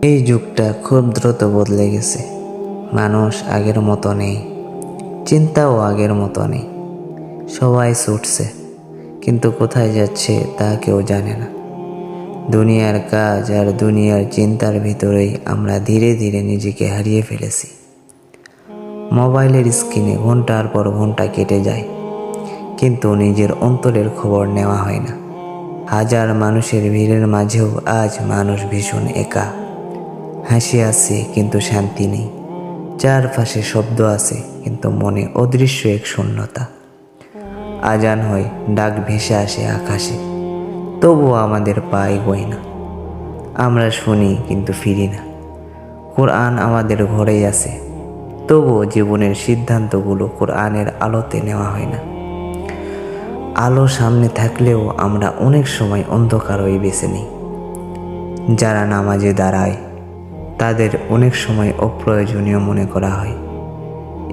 এই যুগটা খুব দ্রুত বদলে গেছে। মানুষ আগের মতো নেই, চিন্তাও আগের মতো নেই। সবাই ছুটছে, কিন্তু কোথায় যাচ্ছে তা কেউ জানে না। দুনিয়ার কাজ আর দুনিয়ার চিন্তার ভিতরেই আমরা ধীরে ধীরে নিজেকে হারিয়ে ফেলেছি। মোবাইলের স্ক্রিনে ঘন্টার পর ঘন্টা কেটে যায়, কিন্তু নিজের অন্তরের খবর নেওয়া হয় না। হাজার মানুষের ভিড়ের মাঝেও আজ মানুষ ভীষণ একা। হাসি আছে কিন্তু শান্তি নেই, চারপাশে শব্দ আছে কিন্তু মনে অদৃশ্য এক শূন্যতা। আজান হয়, ডাক ভেসে আসে আকাশে, তবুও আমাদের পা এগোয় না। আমরা শুনি কিন্তু ফিরি না। কোরআন আমাদের ঘরেই আছে, তবুও জীবনের সিদ্ধান্তগুলো কোরআনের আলোতে নেওয়া হয় না। আলো সামনে থাকলেও আমরা অনেক সময় অন্ধকারই বেছে নিই। যারা নামাজে দাঁড়ায় তাদের অনেক সময় অপ্রয়োজনীয় মনে করা হয়।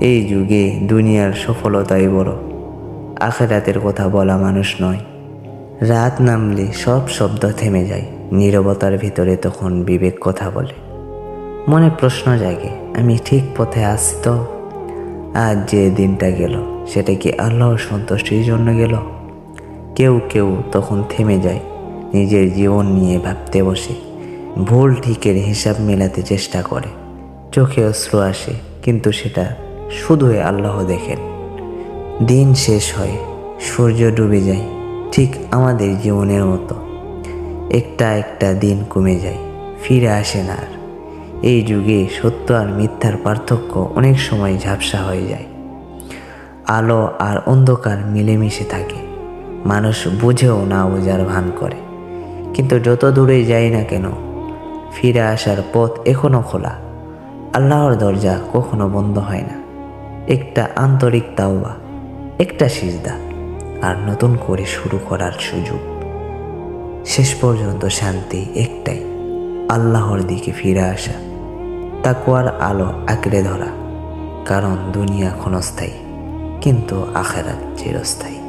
এই যুগে দুনিয়ার সফলতাই বড়, আখিরাতের কথা বলা মানুষ নয়। রাত নামলে সব শব্দ থেমে যায়, নীরবতার ভিতরে তখন বিবেক কথা বলে। মনে প্রশ্ন জাগে, আমি ঠিক পথে আছি তো? আজ যে দিনটা গেল সেটা কি আল্লাহর সন্তুষ্টির জন্য গেল? কেউ কেউ তখন থেমে যায়, নিজের জীবন নিয়ে ভাবতে বসে, ভুল ঠিকের হিসাব মেলাতে চেষ্টা করে। চোখে অশ্রু আসে, কিন্তু সেটা শুধুই আল্লাহ দেখেন। দিন শেষ হয়, সূর্য ডুবে যায়, ঠিক আমাদের জীবনের মতো। একটা একটা দিন কমে যায়, ফিরে আসে না আর। এই যুগে সত্য আর মিথ্যার পার্থক্য অনেক সময় ঝাপসা হয়ে যায়। আলো আর অন্ধকার মিলেমিশে থাকে, মানুষ বুঝেও না বোঝার ভান করে। কিন্তু যত দূরে যাই না কেন, ফিরে আসার পথ এখনো খোলা। আল্লাহর দরজা কখনো বন্ধ হয় না। একটা আন্তরিক তাওবা, একটা সিজদা, আর নতুন করে শুরু করার সুযোগ। শেষ পর্যন্ত শান্তি একটাই, আল্লাহর দিকে ফিরে আসা, তাকওয়ার আলো আঁকড়ে ধরা। কারণ দুনিয়া ক্ষণস্থায়ী, কিন্তু আখিরাত চিরস্থায়ী।